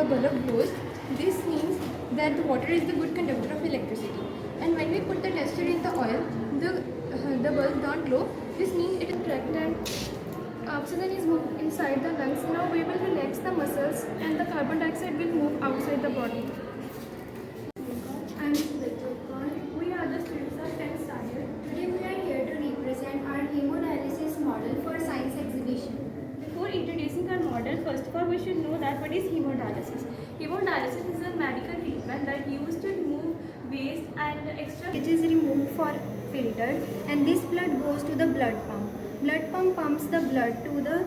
the bulb glows, this means that the water is the good conductor of electricity. And when we put the tester in the oil, the bulb don't glow. This means it is correct and oxygen is moved inside the lungs. Now we will relax the muscles and the carbon dioxide will move outside the body. And we are the students of 10th standard. Today we are here to represent our hemodialysis model for science exhibition. Before introducing our model, first of all we should know that what is hemodialysis. Hemodialysis is a medical treatment that used to remove waste and extra. It is removed for filtered and this blood goes to the blood pump. Blood pump pumps the blood to the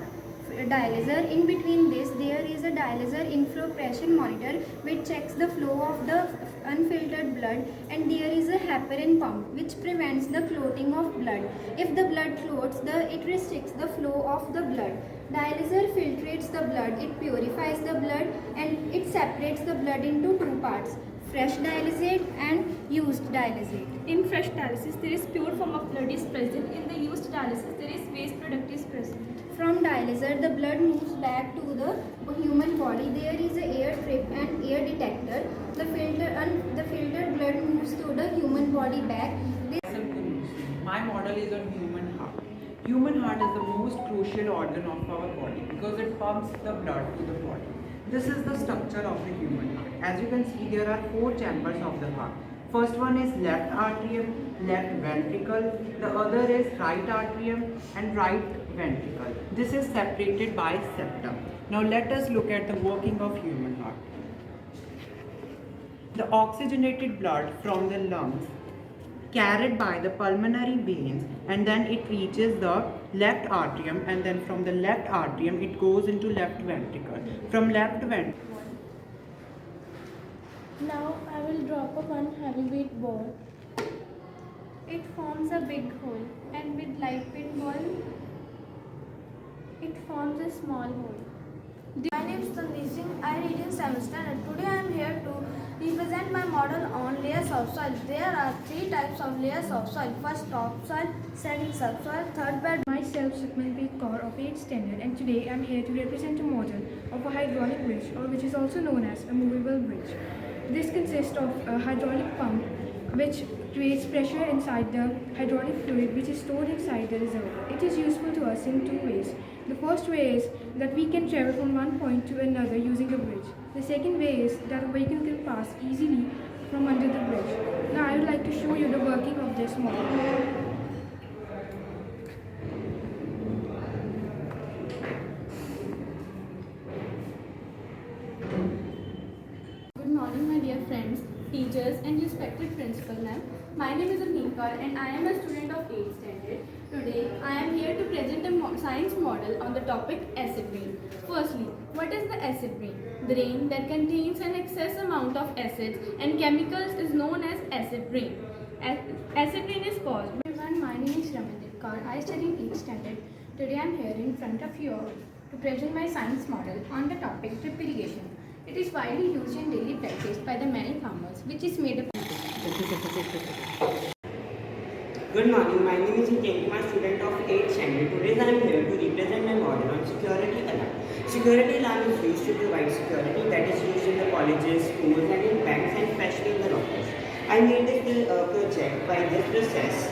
dialyzer. In between this there is a dialyzer inflow pressure monitor which checks the flow of the unfiltered blood, and there is a heparin pump which prevents the clotting of blood. If the blood clots, it restricts the flow of the blood. Dialyzer filtrates the blood, it purifies the blood and it separates the blood into two parts: fresh dialysate and used dialysate. In fresh dialysis, there is pure form of blood is present. In the used dialysis, there is waste product is present. From dialyzer, the blood moves back to the human body. There is a air trip and air detector. The filtered blood moves to the human body back. My model is on human heart. Human heart is the most crucial organ of our body because it pumps the blood to the body. This is the structure of the human heart. As you can see, there are 4 chambers of the heart. First one is left atrium, left ventricle. The other is right atrium and right ventricle. This is separated by septum. Now let us look at the working of human heart. The oxygenated blood from the lungs carried by the pulmonary veins, and then it reaches the left atrium, and then from the left atrium it goes into left ventricle. From left ventricle. Now I will drop a one heavyweight ball. It forms a big hole, and with lightweight ball, it forms a small hole. My name is Tanvi Singh. I read in 7th standard. Today I am here to represent my model on layers of soil. There are 3 types of layers of soil. First topsoil, second subsoil, third bed. Myself, Sukhmanpreet Kaur of 8th standard, and today I am here to represent a model of a hydraulic bridge, or which is also known as a movable bridge. This consists of a hydraulic pump which creates pressure inside the hydraulic fluid which is stored inside the reservoir. It is useful to us in 2 ways. The first way is that we can travel from one point to another using a bridge. The second way is that a vehicle can pass easily from under the bridge. Now I would like to show you the working of this model. Good morning, my dear friends, teachers, and respected principal ma'am. My name is Avneet Kaur and I am a student of 8th standard. Today, I am here to present a science model on the topic acid rain. Firstly, what is the acid rain? The rain that contains an excess amount of acids and chemicals is known as acid rain. Acid rain is caused by... Everyone, my name is Ramandeep Kaur. I study in 8th standard. Today I am here in front of you all to present my science model on the topic drip irrigation. It is widely used in daily practice by the many farmers, which is made up. Good morning, my name is Hiten, my student of 8th standard. Today I am here to represent my model on security alarm. Security alarm is used to provide security that is used in the colleges, schools and in banks and especially in the rockets. I made this project by this process